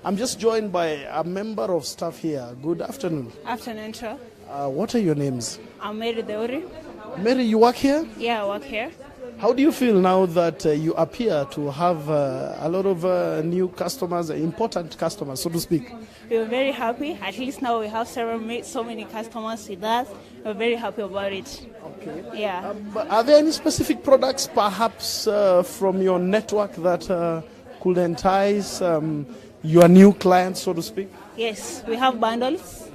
I'm just joined by a member of staff here. Good afternoon. Afternoon, sir. What are your names? I'm Mary Deuri. Mary, you work here? Yeah, I work here. How do you feel now that you appear to have a lot of new customers, important customers, so to speak? We're very happy. At least now we have so many customers with us. We're very happy about it. Okay. Yeah. Are there any specific products, perhaps, from your network that could entice your new clients, so to speak? Yes, we have bundles.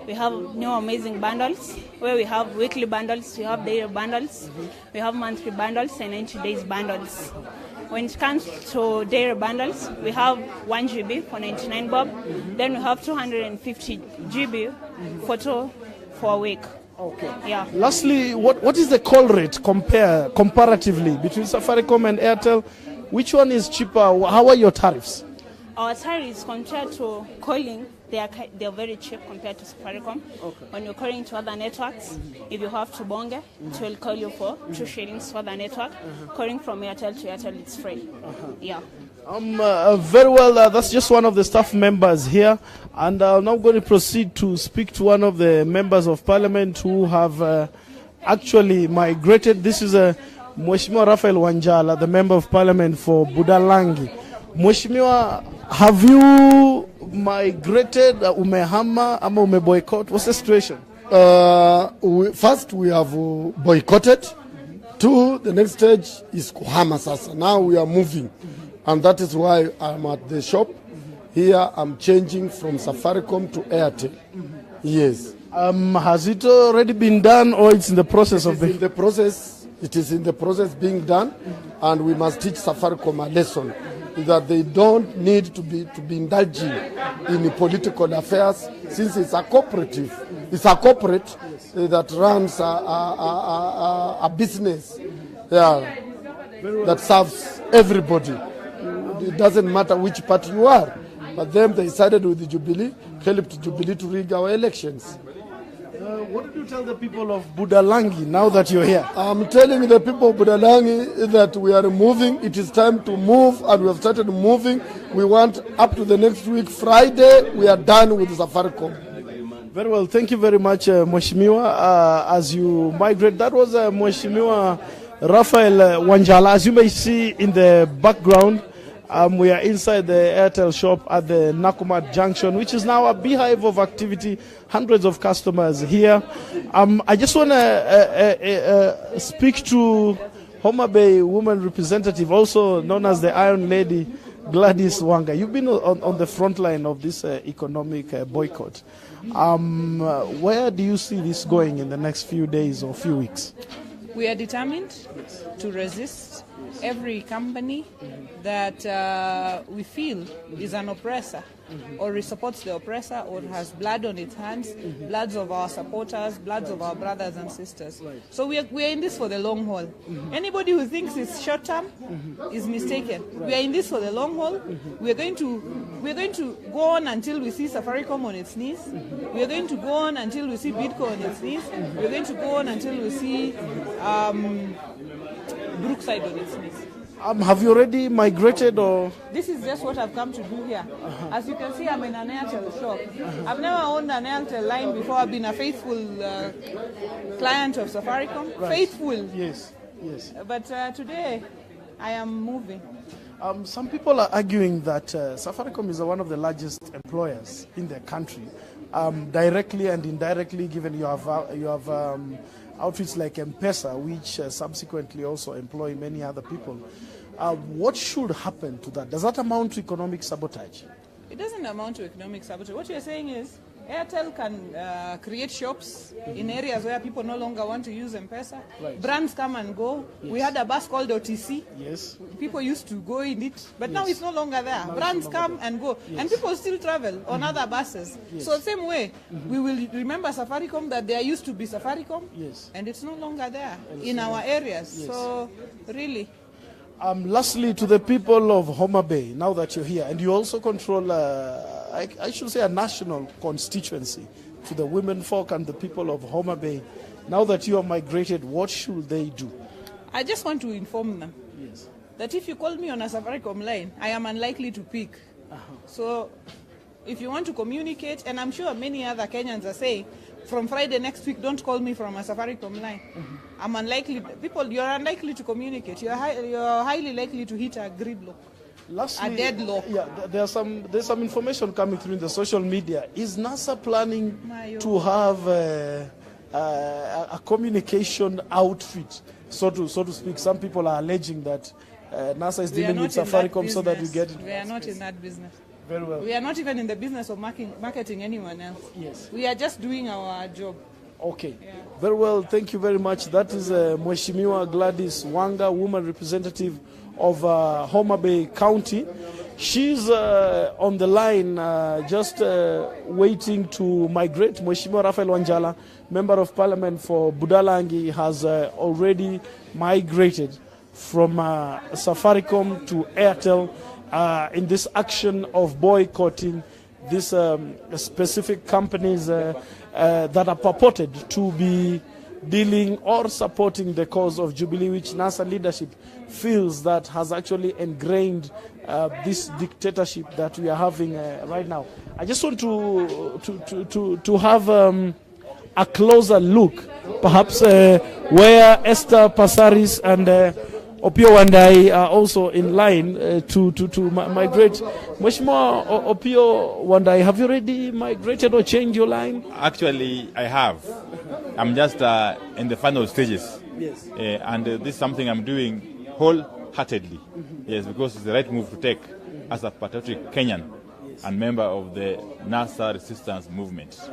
We have new amazing bundles where we have weekly bundles, we have daily bundles, we have monthly bundles and 90 days bundles. When it comes to daily bundles, we have 1 GB for 99 bob, then we have 250 GB photo for a week. Okay. Yeah. Lastly, what is the call rate comparatively between Safaricom and AIRTEL? Which one is cheaper? How are your tariffs? Our tariffs compared to calling, they are very cheap compared to Safaricom. Okay. When you're calling to other networks, if you have to bonge, it will call you for 2 shillings for the network. Calling from Airtel to Airtel, it's free. Yeah. Very well, that's just one of the staff members here. And I'm now going to proceed to speak to one of the members of parliament who have actually migrated. This is Mheshimiwa Raphael Wanjala, the member of parliament for Budalangi. Mheshimiwa, have you migrated, umehama, ama umeboycott? What's the situation? First, we have boycotted. Two, the next stage is kuhama sasa. Now we are moving. And that is why I'm at the shop. Here I'm changing from Safaricom to AIRTEL. Yes. Has it already been done or it's in the process of in the process? It is in the process being done, and we must teach Safaricom a lesson that they don't need to be indulging in political affairs, since it's a cooperative. It's a corporate that runs a business that serves everybody. It doesn't matter which party you are. But then they sided with the Jubilee, helped Jubilee to rig our elections. What did you tell the people of Budalangi now that you're here? I'm telling the people of Budalangi that we are moving. It is time to move, and we have started moving. We want up to the next week, Friday, we are done with Safaricom. Very well. Thank you very much, Mheshimiwa. As you migrate, that was Mheshimiwa Raphael Wanjala. As you may see in the background, we are inside the AIRTEL shop at the Nakumat Junction, which is now a beehive of activity, hundreds of customers here. I just want to speak to Homa Bay woman representative, also known as the Iron Lady, Gladys Wanga. You've been on the front line of this economic boycott. Where do you see this going in the next few days or few weeks? We are determined to resist every company that we feel is an oppressor or supports the oppressor or has blood on its hands, bloods of our supporters, bloods of our brothers and sisters. So we are in this for the long haul. Anybody who thinks it's short term is mistaken. We are in this for the long haul. We are going to go on until we see Safaricom on its knees. We are going to go on until we see Bidco on its knees. We are going to go on until we see Brookside on its knees. Have you already migrated, or? This is just what I've come to do here. As you can see, I'm in an AIRTEL shop. I've never owned an AIRTEL line before. I've been a faithful client of Safaricom. Right. Faithful. Yes, yes. But today, I am moving. Some people are arguing that Safaricom is one of the largest employers in the country, directly and indirectly, given you have outfits like M-Pesa, which subsequently also employ many other people. What should happen to that? Does that amount to economic sabotage? It doesn't amount to economic sabotage. What you're saying is AIRTEL can create shops in areas where people no longer want to use M-Pesa. Right. Brands come and go. Yes. We had a bus called OTC. Yes. People used to go in it, but now it's no longer there. Now brands come and go, and people still travel on other buses. Yes. So same way, we will remember Safaricom, that there used to be Safaricom, and it's no longer there in our areas. Yes. So really. Lastly, to the people of Homa Bay, now that you're here, and you also control, I should say, a national constituency, to the women folk and the people of Homa Bay, now that you have migrated, what should they do? I just want to inform them that if you call me on a Safaricom line, I am unlikely to pick. So If you want to communicate, and I'm sure many other Kenyans are saying, from Friday next week, don't call me from a Safaricom line. I'm unlikely. You're unlikely to communicate. You're highly likely to hit a gridlock. Lastly, a deadlock. Yeah, there's some information coming through in the social media. Is NASA planning to have a communication outfit, so to speak? Some people are alleging that NASA is dealing with Safaricom so that we get it. We are not in that business. Very well. We are not even in the business of marketing anyone else. Yes. We are just doing our job. Okay. Yeah. Very well. Thank you very much. That is Mheshimiwa Gladys Wanga, woman representative of Homa Bay County. She's on the line just waiting to migrate. Mheshimiwa Raphael Wanjala, Member of Parliament for Budalangi, has already migrated from Safaricom to AIRTEL in this action of boycotting these specific companies that are purported to be dealing or supporting the cause of Jubilee, which NASA leadership feels that has actually ingrained this dictatorship that we are having right now. I just want to have a closer look, perhaps where Esther Passaris and Opio Wandai are also in line to migrate. Mheshimiwa Opio Wandai, have you already migrated or changed your line? Actually, I have. I'm just in the final stages. Yes. And this is something I'm doing wholeheartedly. Yes, because it's the right move to take as a patriotic Kenyan and member of the NASA resistance movement.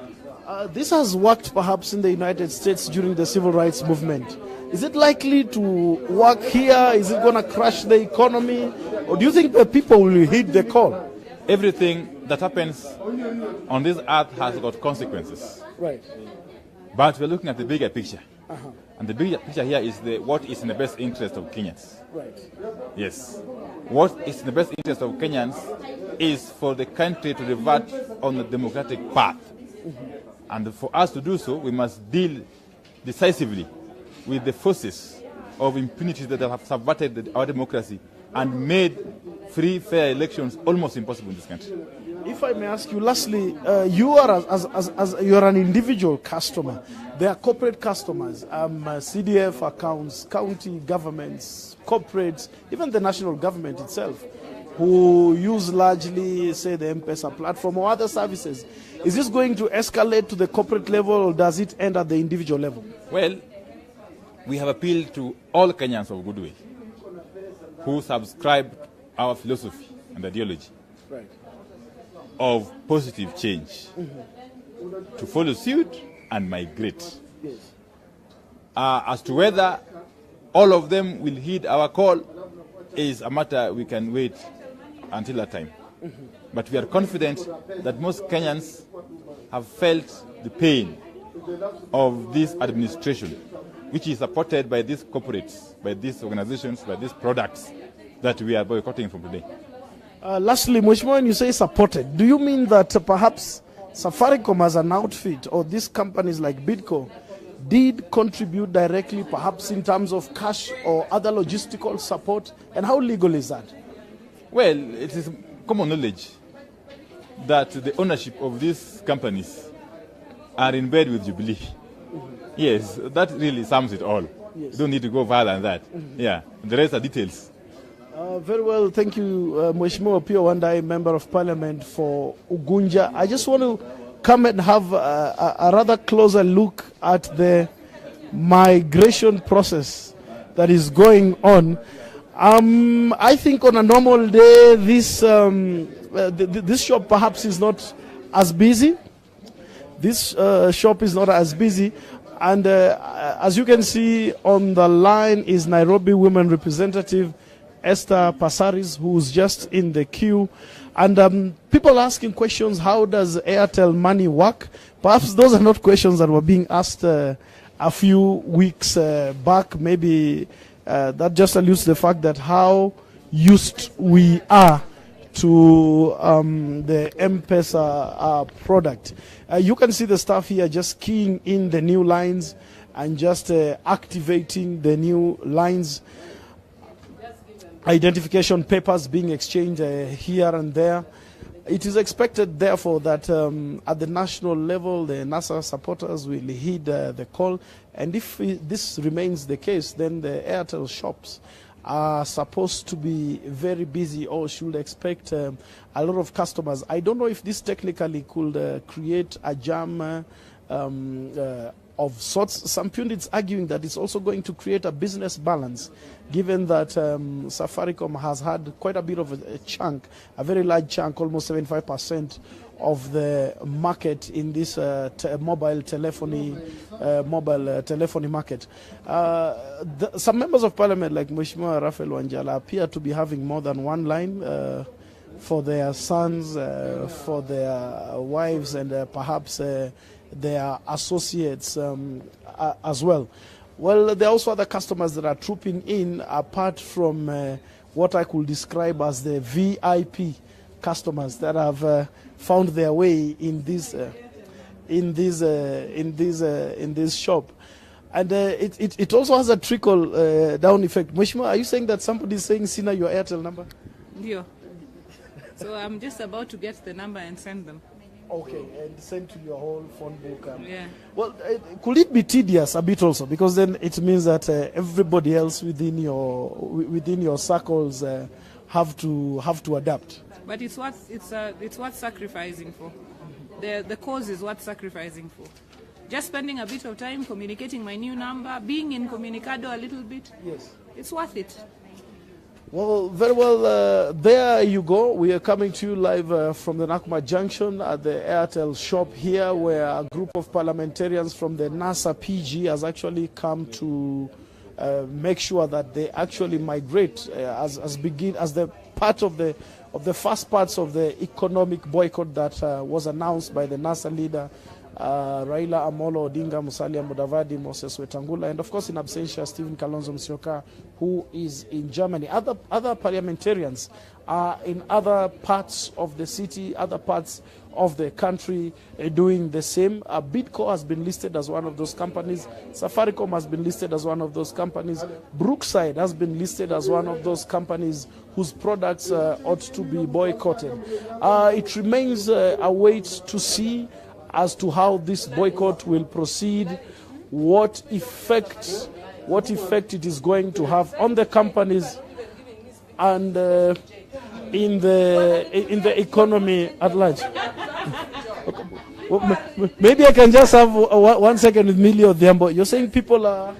This has worked perhaps in the United States during the civil rights movement. Is it likely to work here? Is it going to crash the economy? Or do you think the people will heed the call? Everything that happens on this earth has got consequences. Right. But we're looking at the bigger picture. And the bigger picture here is what is in the best interest of Kenyans. Right. Yes. What is in the best interest of Kenyans is for the country to revert on the democratic path. And for us to do so, we must deal decisively with the forces of impunity that have subverted our democracy and made free, fair elections almost impossible in this country. If I may ask you, lastly, you are as you are an individual customer. There are corporate customers, CDF accounts, county governments, corporates, even the national government itself, who use largely, say, the M-Pesa platform or other services. Is this going to escalate to the corporate level, or does it end at the individual level? Well, we have appealed to all Kenyans of goodwill who subscribe our philosophy and ideology of positive change to follow suit and migrate. Yes. As to whether all of them will heed our call is a matter we can wait until that time. But we are confident that most Kenyans have felt the pain of this administration, which is supported by these corporates, by these organizations, by these products that we are boycotting from today. Lastly, Mheshimiwa, when you say supported, do you mean that perhaps Safaricom as an outfit or these companies like Bidco did contribute directly, perhaps in terms of cash or other logistical support? And how legal is that? Well, it is common knowledge that the ownership of these companies are in bed with Jubilee. Yes, that really sums it all. Yes. You don't need to go further than that. Yeah, the rest are details. Very well, thank you, Mheshimiwa Opio Wandai, Member of Parliament for Ugunja. I just want to come and have a rather closer look at the migration process that is going on. I think on a normal day, this shop perhaps is not as busy. This shop is not as busy. And as you can see on the line is Nairobi Women Representative Esther Passaris, who's just in the queue. And people asking questions, how does AIRTEL money work? Perhaps those are not questions that were being asked a few weeks back. Maybe that just alludes to the fact that how used we are to the M-Pesa product. You can see the staff here just keying in the new lines and just activating the new lines. Identification papers being exchanged here and there. It is expected, therefore, that at the national level, the NASA supporters will heed the call. And if this remains the case, then the AIRTEL shops are supposed to be very busy, or should expect a lot of customers. I don't know if this technically could create a jam of sorts. Some pundits arguing that it's also going to create a business balance, given that Safaricom has had quite a bit of a chunk, a very large chunk, almost 75% of the market in this mobile telephony market. Some members of parliament, like Mheshimiwa Raphael Wanjala, appear to be having more than one line for their sons, for their wives, and perhaps their associates as well. Well, there are also other customers that are trooping in, apart from what I could describe as the VIP customers that have found their way in this shop. And it also has a trickle down effect. Mheshimiwa, are you saying that somebody is saying, Sina, your Airtel number? Yeah. So I'm just about to get the number and send them. Okay, and send to your whole phone book. Yeah. Well, could it be tedious a bit also? Because then it means that everybody else within your circles have to adapt. But it's worth sacrificing for. The cause is worth sacrificing for. Just spending a bit of time communicating my new number, being incommunicado a little bit. Yes. It's worth it. Well, very well. There you go. We are coming to you live from the Nakuma Junction at the Airtel shop here, where a group of parliamentarians from the NASA PG has actually come to make sure that they actually migrate as the part of the first parts of the economic boycott that was announced by the NASA leader Raila Amolo Odinga, Musalia Mudavadi, Moses Wetangula, and of course in absentia Stephen Kalonzo Musyoka, who is in Germany. Other parliamentarians are in other parts of the city, other parts of the country doing the same. Bidco has been listed as one of those companies. Safaricom has been listed as one of those companies. Brookside has been listed as one of those companies whose products ought to be boycotted. It remains a wait to see as to how this boycott will proceed, what effect it is going to have on the companies and in the economy at large. Maybe I can just have 1 second with Millie Odhiambo. You're saying people are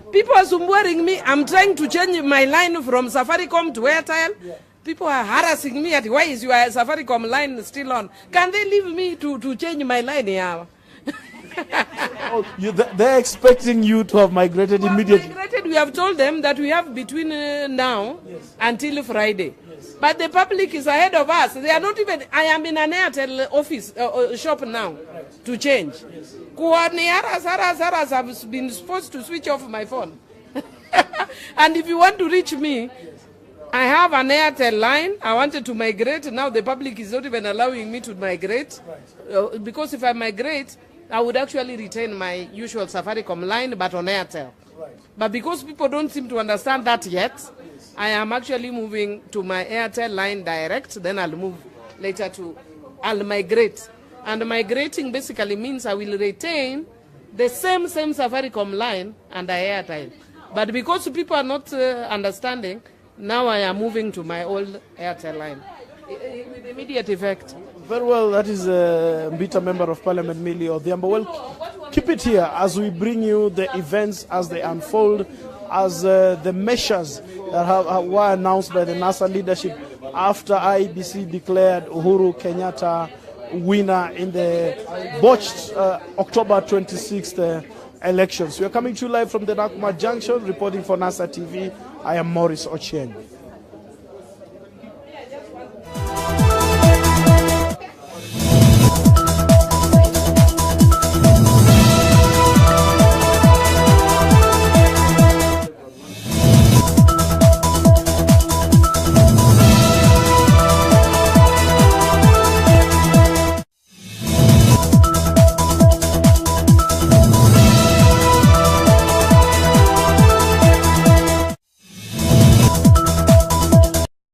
sumburing me. I'm trying to change my line from Safaricom to AIRTEL. Yeah. People are harassing me at why is your Safaricom line still on? Can they leave me to change my line here? They're expecting you to have migrated immediately. We have told them that we have between now until Friday. Yes. But the public is ahead of us. They are not even. I am in an Airtel office shop now to change. Yes. I've been supposed to switch off my phone. And if you want to reach me, I have an Airtel line. I wanted to migrate. Now the public is not even allowing me to migrate. Right. Because if I migrate, I would actually retain my usual Safaricom line, but on Airtel. Right. But because people don't seem to understand that yet, yes, I am actually moving to my Airtel line direct. Then I'll move later I'll migrate. And migrating basically means I will retain the same Safaricom line under Airtel. But because people are not understanding, now I am moving to my old Airtel line with immediate effect. Very well, that is Mbita Member of Parliament, Millie Odhiambo. Well, keep it here as we bring you the events as they unfold, as the measures that were announced by the NASA leadership after IEBC declared Uhuru Kenyatta winner in the botched October 26th elections. We are coming to you live from the Nakuma Junction, reporting for NASA TV. I am Maurice Ochieng.